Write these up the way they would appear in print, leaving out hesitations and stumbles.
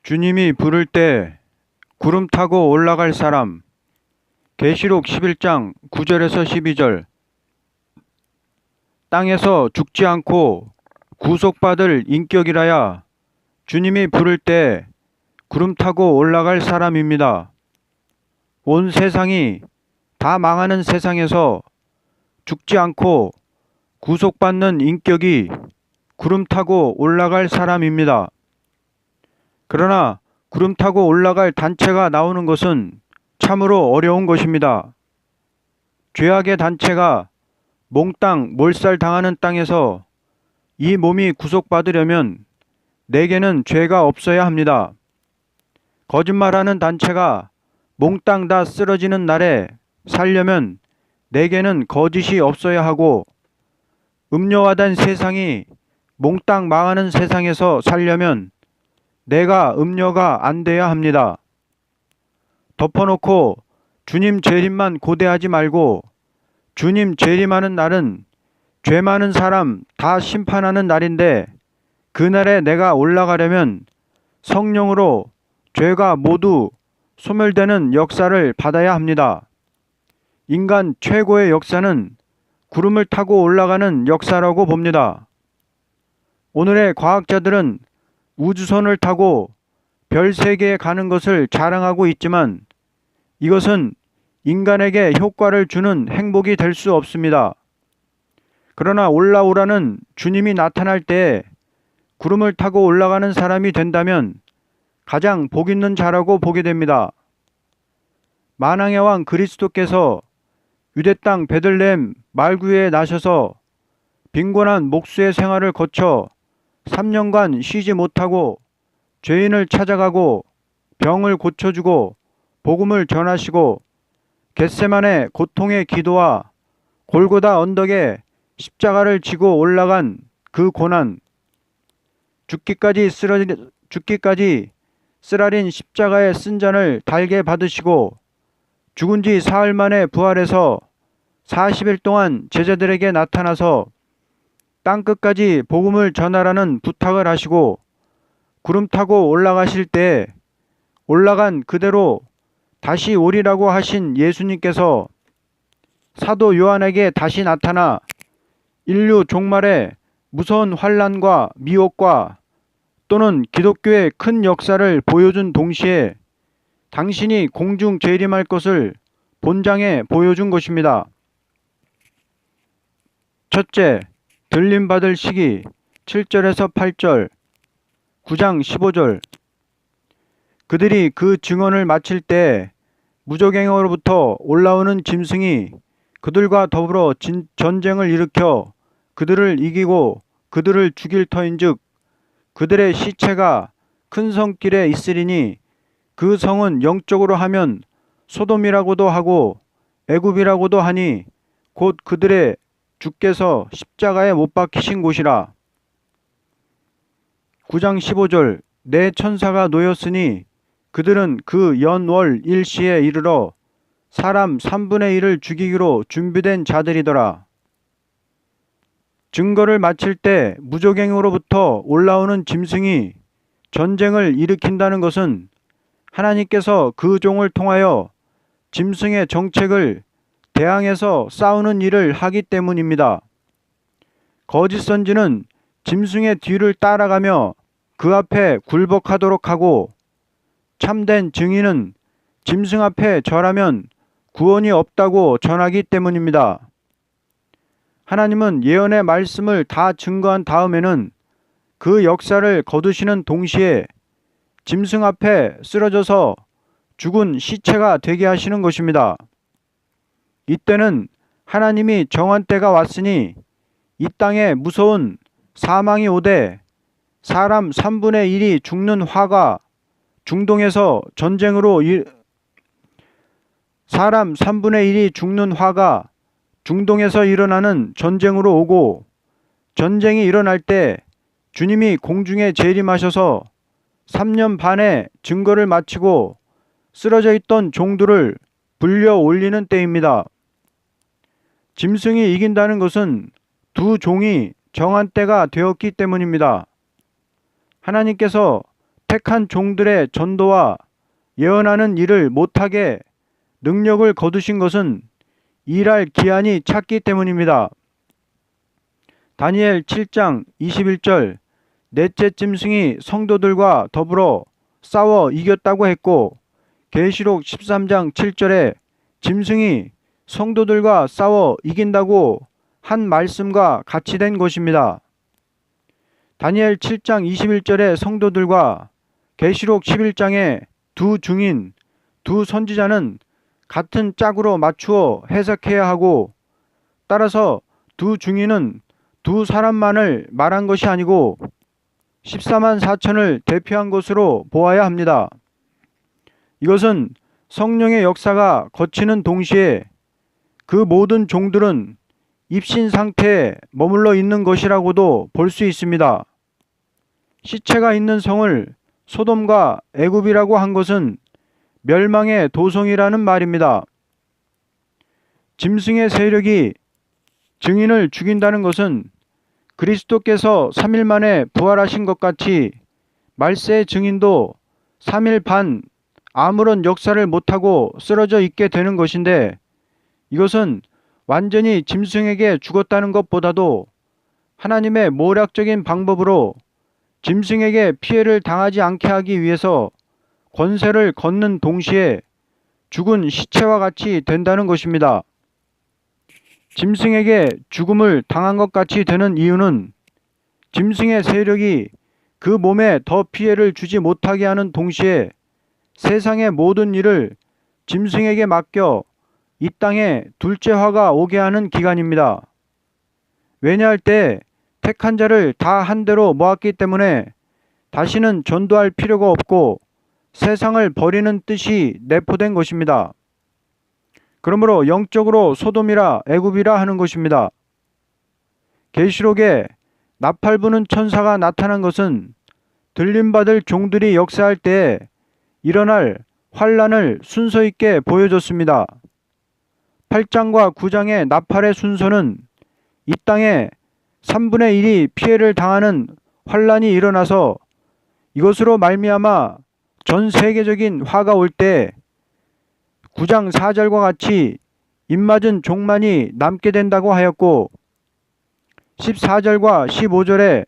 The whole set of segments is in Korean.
주님이 부를 때 구름 타고 올라갈 사람. 계시록 11장 9절에서 12절. 땅에서 죽지 않고 구속받을 인격이라야 주님이 부를 때 구름 타고 올라갈 사람입니다. 온 세상이 다 망하는 세상에서 죽지 않고 구속받는 인격이 구름 타고 올라갈 사람입니다. 그러나 구름 타고 올라갈 단체가 나오는 것은 참으로 어려운 것입니다. 죄악의 단체가 몽땅 몰살당하는 땅에서 이 몸이 구속받으려면 내게는 죄가 없어야 합니다. 거짓말하는 단체가 몽땅 다 쓰러지는 날에 살려면 내게는 거짓이 없어야 하고, 음료화된 세상이 몽땅 망하는 세상에서 살려면 내가 음료가 안 돼야 합니다. 덮어놓고 주님 재림만 고대하지 말고, 주님 재림하는 날은 죄 많은 사람 다 심판하는 날인데, 그날에 내가 올라가려면 성령으로 죄가 모두 소멸되는 역사를 받아야 합니다. 인간 최고의 역사는 구름을 타고 올라가는 역사라고 봅니다. 오늘의 과학자들은 우주선을 타고 별 세계에 가는 것을 자랑하고 있지만 이것은 인간에게 효과를 주는 행복이 될 수 없습니다. 그러나 올라오라는 주님이 나타날 때 구름을 타고 올라가는 사람이 된다면 가장 복 있는 자라고 보게 됩니다. 만왕의 왕 그리스도께서 유대 땅 베들레헴 말구에 나셔서 빈곤한 목수의 생활을 거쳐 3년간 쉬지 못하고 죄인을 찾아가고 병을 고쳐주고 복음을 전하시고 겟세마네 고통의 기도와 골고다 언덕에 십자가를 지고 올라간 그 고난, 죽기까지 쓰라린 십자가의 쓴잔을 달게 받으시고 죽은 지 사흘 만에 부활해서 40일 동안 제자들에게 나타나서 땅끝까지 복음을 전하라는 부탁을 하시고 구름 타고 올라가실 때 올라간 그대로 다시 오리라고 하신 예수님께서 사도 요한에게 다시 나타나 인류 종말의 무서운 환난과 미혹과 또는 기독교의 큰 역사를 보여준 동시에 당신이 공중 재림할 것을 본장에 보여준 것입니다. 첫째, 들림받을 시기 7절에서 8절, 9장 15절. 그들이 그 증언을 마칠 때 무저갱어로부터 올라오는 짐승이 그들과 더불어 전쟁을 일으켜 그들을 이기고 그들을 죽일 터인즉 그들의 시체가 큰 성길에 있으리니 그 성은 영적으로 하면 소돔이라고도 하고 애굽이라고도 하니 곧 그들의 주께서 십자가에 못 박히신 곳이라. 9장 15절. 내 천사가 놓였으니 그들은 그 연월 일시에 이르러 사람 3분의 1을 죽이기로 준비된 자들이더라. 증거를 마칠 때 무저갱으로부터 올라오는 짐승이 전쟁을 일으킨다는 것은 하나님께서 그 종을 통하여 짐승의 정책을 대항해서 싸우는 일을 하기 때문입니다. 거짓 선지는 짐승의 뒤를 따라가며 그 앞에 굴복하도록 하고, 참된 증인은 짐승 앞에 절하면 구원이 없다고 전하기 때문입니다. 하나님은 예언의 말씀을 다 증거한 다음에는 그 역사를 거두시는 동시에 짐승 앞에 쓰러져서 죽은 시체가 되게 하시는 것입니다. 이때는 하나님이 정한 때가 왔으니 이 땅에 무서운 사망이 오되 사람 3분의 1이 죽는 화가 중동에서 전쟁으로 사람 3분의 1이 죽는 화가 중동에서 일어나는 전쟁으로 오고, 전쟁이 일어날 때 주님이 공중에 재림하셔서 3년 반의 증거를 마치고 쓰러져 있던 종들을 불려 올리는 때입니다. 짐승이 이긴다는 것은 두 종이 정한 때가 되었기 때문입니다. 하나님께서 택한 종들의 전도와 예언하는 일을 못하게 능력을 거두신 것은 일할 기한이 찼기 때문입니다. 다니엘 7장 21절 넷째 짐승이 성도들과 더불어 싸워 이겼다고 했고, 계시록 13장 7절에 짐승이 성도들과 싸워 이긴다고 한 말씀과 같이 된 것입니다. 다니엘 7장 21절의 성도들과 계시록 11장의 두 증인, 두 선지자는 같은 짝으로 맞추어 해석해야 하고, 따라서 두 증인은 두 사람만을 말한 것이 아니고 14만 4천을 대표한 것으로 보아야 합니다. 이것은 성령의 역사가 거치는 동시에 그 모든 종들은 입신 상태에 머물러 있는 것이라고도 볼 수 있습니다. 시체가 있는 성을 소돔과 애굽이라고 한 것은 멸망의 도성이라는 말입니다. 짐승의 세력이 증인을 죽인다는 것은 그리스도께서 3일 만에 부활하신 것 같이 말세의 증인도 3일 반 아무런 역사를 못하고 쓰러져 있게 되는 것인데, 이것은 완전히 짐승에게 죽었다는 것보다도 하나님의 모략적인 방법으로 짐승에게 피해를 당하지 않게 하기 위해서 권세를 걷는 동시에 죽은 시체와 같이 된다는 것입니다. 짐승에게 죽음을 당한 것 같이 되는 이유는 짐승의 세력이 그 몸에 더 피해를 주지 못하게 하는 동시에 세상의 모든 일을 짐승에게 맡겨 이 땅에 둘째 화가 오게 하는 기간입니다. 왜냐할 때 택한 자를 다 한 대로 모았기 때문에 다시는 전도할 필요가 없고 세상을 버리는 뜻이 내포된 것입니다. 그러므로 영적으로 소돔이라 애굽이라 하는 것입니다. 계시록에 나팔 부는 천사가 나타난 것은 들림받을 종들이 역사할 때에 일어날 환란을 순서 있게 보여줬습니다. 8장과 9장의 나팔의 순서는 이 땅에 3분의 1이 피해를 당하는 환란이 일어나서 이것으로 말미암아 전 세계적인 화가 올 때 9장 4절과 같이 입맞은 종만이 남게 된다고 하였고, 14절과 15절에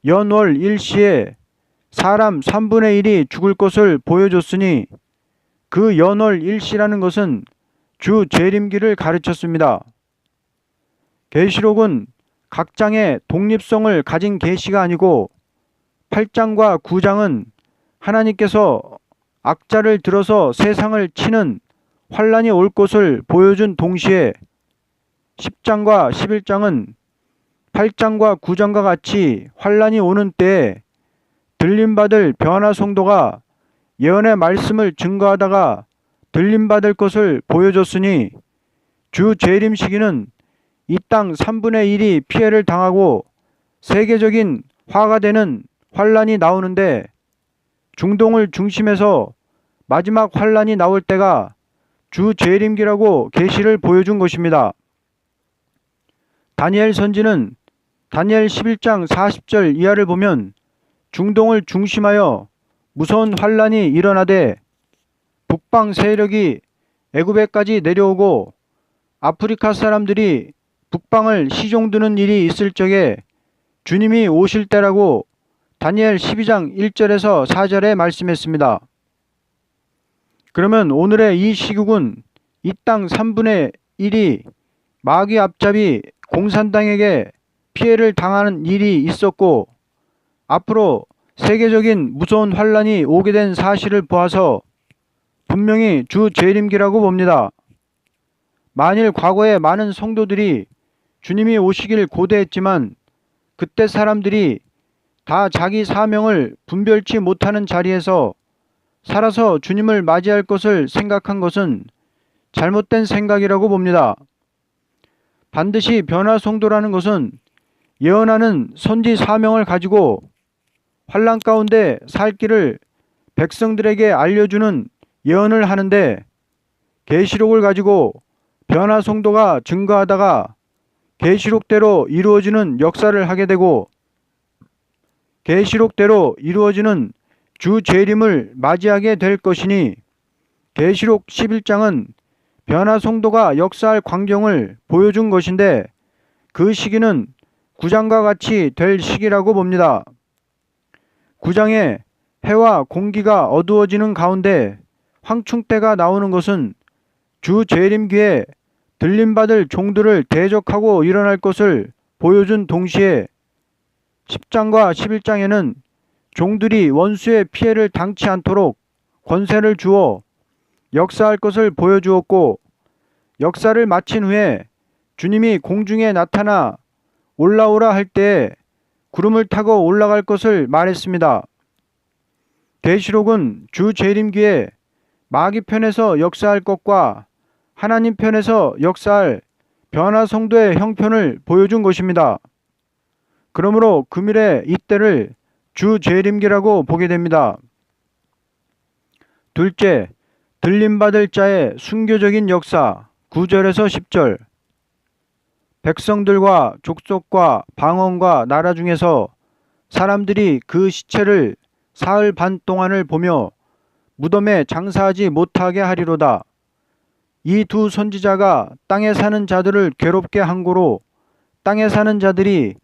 연월 일시에 사람 3분의 1이 죽을 것을 보여줬으니 그 연월 일시라는 것은 주 재림기를 가르쳤습니다. 계시록은 각 장의 독립성을 가진 계시가 아니고 8장과 9장은 하나님께서 악자를 들어서 세상을 치는 환란이 올 것을 보여준 동시에 10장과 11장은 8장과 9장과 같이 환란이 오는 때에 들림받을 변화 성도가 예언의 말씀을 증거하다가 들림받을 것을 보여줬으니 주 재림 시기는 이 땅 3분의 1이 피해를 당하고 세계적인 화가 되는 환란이 나오는데, 중동을 중심해서 마지막 환란이 나올 때가 주 재림기라고 계시를 보여준 것입니다. 다니엘 선지는 다니엘 11장 40절 이하를 보면 중동을 중심하여 무서운 환란이 일어나되 북방 세력이 애굽에까지 내려오고 아프리카 사람들이 북방을 시종드는 일이 있을 적에 주님이 오실 때라고 다니엘 12장 1절에서 4절에 말씀했습니다. 그러면 오늘의 이 시국은 이 땅 3분의 1이 마귀 앞잡이 공산당에게 피해를 당하는 일이 있었고 앞으로 세계적인 무서운 환란이 오게 된 사실을 보아서 분명히 주 재림기라고 봅니다. 만일 과거에 많은 성도들이 주님이 오시길 고대했지만 그때 사람들이 다 자기 사명을 분별치 못하는 자리에서 살아서 주님을 맞이할 것을 생각한 것은 잘못된 생각이라고 봅니다. 반드시 변화 성도라는 것은 예언하는 선지 사명을 가지고 환란 가운데 살 길을 백성들에게 알려주는 예언을 하는데, 계시록을 가지고 변화 성도가 증거하다가 계시록대로 이루어지는 역사를 하게 되고 계시록대로 이루어지는 주 재림을 맞이하게 될 것이니 계시록 11장은 변화 성도가 역사할 광경을 보여준 것인데 그 시기는 9장과 같이 될 시기라고 봅니다. 9장에 해와 공기가 어두워지는 가운데 황충때가 나오는 것은 주 재림기에 들림받을 종들을 대적하고 일어날 것을 보여준 동시에 10장과 11장에는 종들이 원수의 피해를 당치 않도록 권세를 주어 역사할 것을 보여주었고, 역사를 마친 후에 주님이 공중에 나타나 올라오라 할 때에 구름을 타고 올라갈 것을 말했습니다. 계시록은 주 재림기에 마귀 편에서 역사할 것과 하나님 편에서 역사할 변화 성도의 형편을 보여준 것입니다. 그러므로 금일에 이때를 주 재림기라고 보게 됩니다. 둘째, 들림받을 자의 순교적인 역사 9절에서 10절. 백성들과 족속과 방언과 나라 중에서 사람들이 그 시체를 사흘 반 동안을 보며 무덤에 장사하지 못하게 하리로다. 이 두 선지자가 땅에 사는 자들을 괴롭게 한 고로 땅에 사는 자들이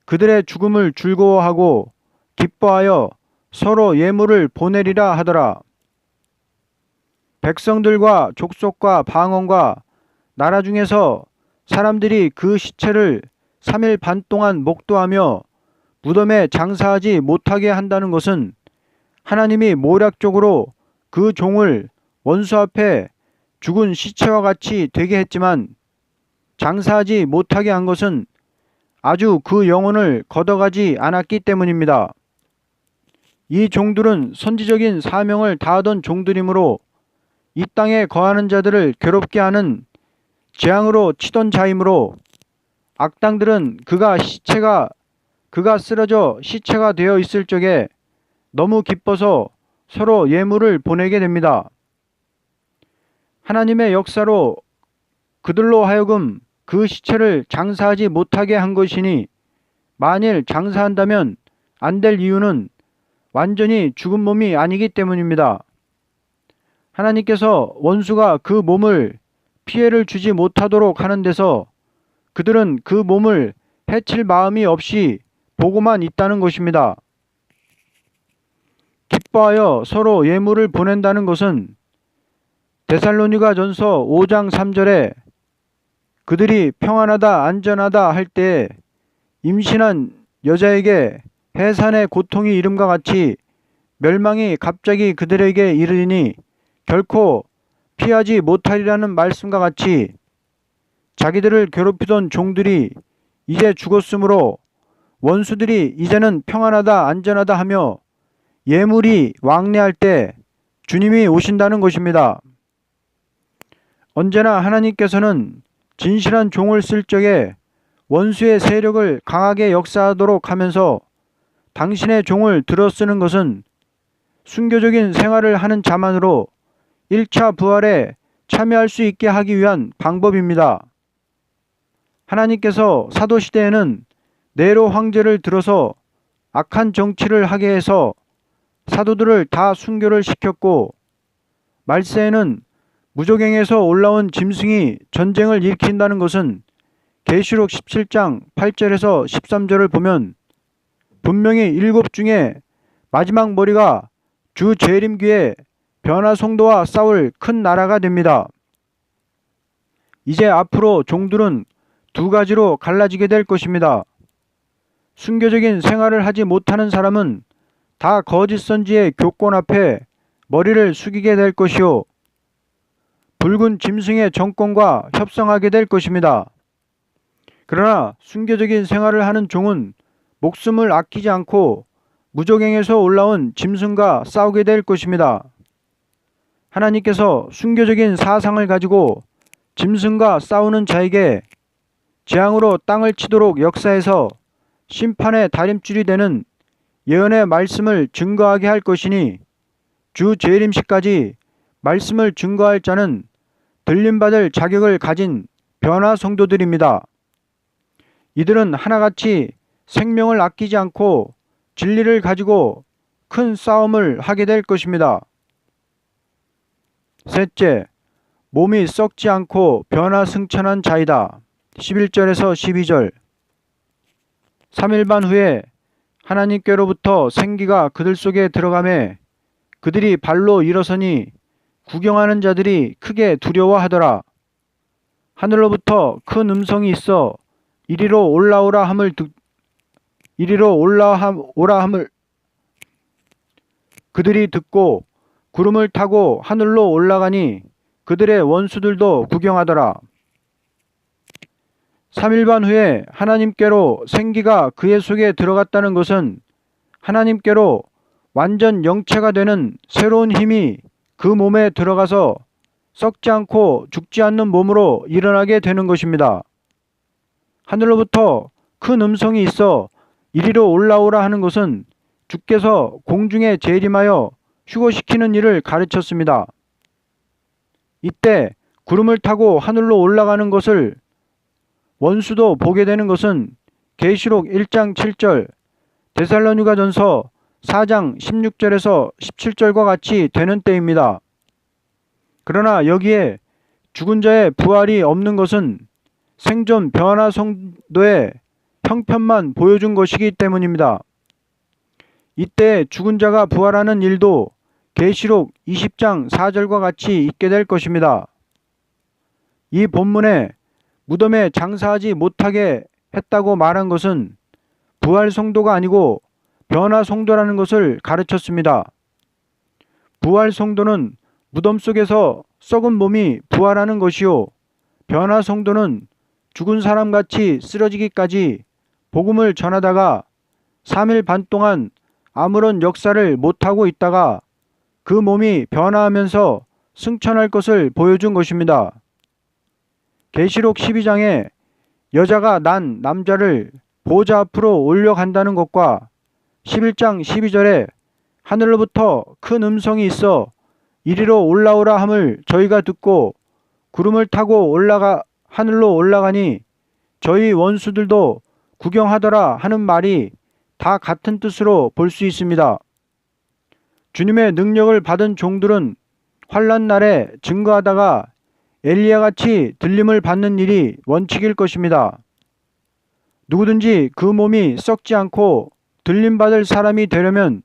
그들의 죽음을 즐거워하고 기뻐하여 서로 예물을 보내리라 하더라. 백성들과 족속과 방언과 나라 중에서 사람들이 그 시체를 3일 반 동안 목도하며 무덤에 장사하지 못하게 한다는 것은 하나님이 모략적으로 그 종을 원수 앞에 죽은 시체와 같이 되게 했지만 장사하지 못하게 한 것은 아주 그 영혼을 걷어가지 않았기 때문입니다. 이 종들은 선지적인 사명을 다하던 종들이므로 이 땅에 거하는 자들을 괴롭게 하는 재앙으로 치던 자이므로 악당들은 그가 쓰러져 시체가 되어 있을 적에 너무 기뻐서 서로 예물을 보내게 됩니다. 하나님의 역사로 그들로 하여금 그 시체를 장사하지 못하게 한 것이니, 만일 장사한다면 안 될 이유는 완전히 죽은 몸이 아니기 때문입니다. 하나님께서 원수가 그 몸을 피해를 주지 못하도록 하는 데서 그들은 그 몸을 해칠 마음이 없이 보고만 있다는 것입니다. 기뻐하여 서로 예물을 보낸다는 것은 데살로니가전서 5장 3절에 그들이 평안하다 안전하다 할 때에 임신한 여자에게 해산의 고통이 이름과 같이 멸망이 갑자기 그들에게 이르리니 결코 피하지 못하리라는 말씀과 같이 자기들을 괴롭히던 종들이 이제 죽었으므로 원수들이 이제는 평안하다 안전하다 하며 예물이 왕래할 때 주님이 오신다는 것입니다. 언제나 하나님께서는 진실한 종을 쓸 적에 원수의 세력을 강하게 역사하도록 하면서 당신의 종을 들어쓰는 것은 순교적인 생활을 하는 자만으로 1차 부활에 참여할 수 있게 하기 위한 방법입니다. 하나님께서 사도시대에는 네로 황제를 들어서 악한 정치를 하게 해서 사도들을 다 순교를 시켰고, 말세에는 무저갱에서 올라온 짐승이 전쟁을 일으킨다는 것은 계시록 17장 8절에서 13절을 보면 분명히 7 중에 마지막 머리가 주 재림기에 변화 성도와 싸울 큰 나라가 됩니다. 이제 앞으로 종들은 두 가지로 갈라지게 될 것입니다. 순교적인 생활을 하지 못하는 사람은 다 거짓 선지의 교권 앞에 머리를 숙이게 될 것이요, 붉은 짐승의 정권과 협상하게 될 것입니다. 그러나 순교적인 생활을 하는 종은 목숨을 아끼지 않고 무저갱에서 올라온 짐승과 싸우게 될 것입니다. 하나님께서 순교적인 사상을 가지고 짐승과 싸우는 자에게 재앙으로 땅을 치도록 역사해서 심판의 다림줄이 되는 예언의 말씀을 증거하게 할 것이니, 주 재림시까지 말씀을 증거할 자는 들림받을 자격을 가진 변화 성도들입니다. 이들은 하나같이 생명을 아끼지 않고 진리를 가지고 큰 싸움을 하게 될 것입니다. 셋째, 몸이 썩지 않고 변화승천한 자이다. 11절에서 12절. 3일반 후에 하나님께로부터 생기가 그들 속에 들어가매 그들이 발로 일어서니 구경하는 자들이 크게 두려워하더라. 하늘로부터 큰 음성이 있어 이리로 올라오라 함을 그들이 듣고 구름을 타고 하늘로 올라가니 그들의 원수들도 구경하더라. 3일반 후에 하나님께로 생기가 그의 속에 들어갔다는 것은 하나님께로 완전 영체가 되는 새로운 힘이 그 몸에 들어가서 썩지 않고 죽지 않는 몸으로 일어나게 되는 것입니다. 하늘로부터 큰 음성이 있어 이리로 올라오라 하는 것은 주께서 공중에 재림하여 휴거시키는 일을 가르쳤습니다. 이때 구름을 타고 하늘로 올라가는 것을 원수도 보게 되는 것은 계시록 1장 7절, 데살로니가전서 4장 16절에서 17절과 같이 되는 때입니다. 그러나 여기에 죽은 자의 부활이 없는 것은 생존 변화 성도의 형편만 보여준 것이기 때문입니다. 이때 죽은 자가 부활하는 일도 계시록 20장 4절과 같이 있게 될 것입니다. 이 본문에 무덤에 장사하지 못하게 했다고 말한 것은 부활 성도가 아니고 변화 성도라는 것을 가르쳤습니다. 부활 성도는 무덤 속에서 썩은 몸이 부활하는 것이요, 변화 성도는 죽은 사람같이 쓰러지기까지 복음을 전하다가 3일 반 동안 아무런 역사를 못하고 있다가 그 몸이 변화하면서 승천할 것을 보여준 것입니다. 계시록 12장에 여자가 난 남자를 보좌 앞으로 올려간다는 것과 11장 12절에 하늘로부터 큰 음성이 있어 이리로 올라오라 함을 저희가 듣고 구름을 타고 하늘로 올라가니 저희 원수들도 구경하더라 하는 말이 다 같은 뜻으로 볼 수 있습니다. 주님의 능력을 받은 종들은 환난 날에 증거하다가 엘리야같이 들림을 받는 일이 원칙일 것입니다. 누구든지 그 몸이 썩지 않고 들림받을 사람이 되려면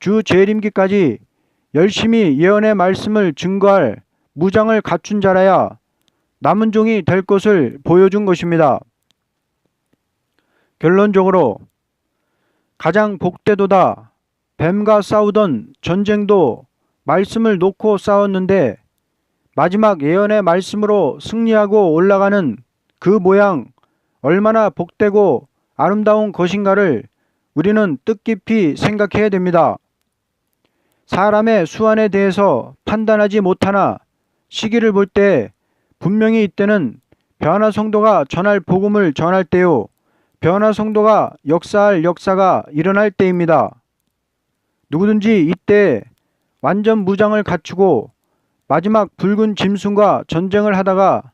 주 재림기까지 열심히 예언의 말씀을 증거할 무장을 갖춘 자라야 남은 종이 될 것을 보여준 것입니다. 결론적으로 가장 복되도다. 뱀과 싸우던 전쟁도 말씀을 놓고 싸웠는데 마지막 예언의 말씀으로 승리하고 올라가는 그 모양 얼마나 복되고 아름다운 것인가를 우리는 뜻깊이 생각해야 됩니다. 사람의 수완에 대해서 판단하지 못하나 시기를 볼 때 분명히 이때는 변화 성도가 전할 복음을 전할 때요, 변화 성도가 역사할 역사가 일어날 때입니다. 누구든지 이때 완전 무장을 갖추고 마지막 붉은 짐승과 전쟁을 하다가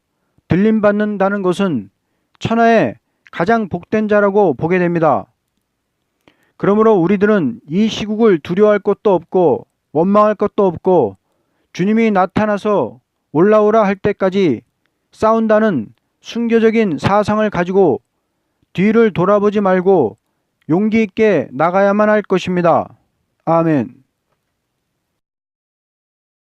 들림받는다는 것은 천하의 가장 복된 자라고 보게 됩니다. 그러므로 우리들은 이 시국을 두려워할 것도 없고 원망할 것도 없고 주님이 나타나서 올라오라 할 때까지 싸운다는 순교적인 사상을 가지고 뒤를 돌아보지 말고 용기 있게 나가야만 할 것입니다. 아멘.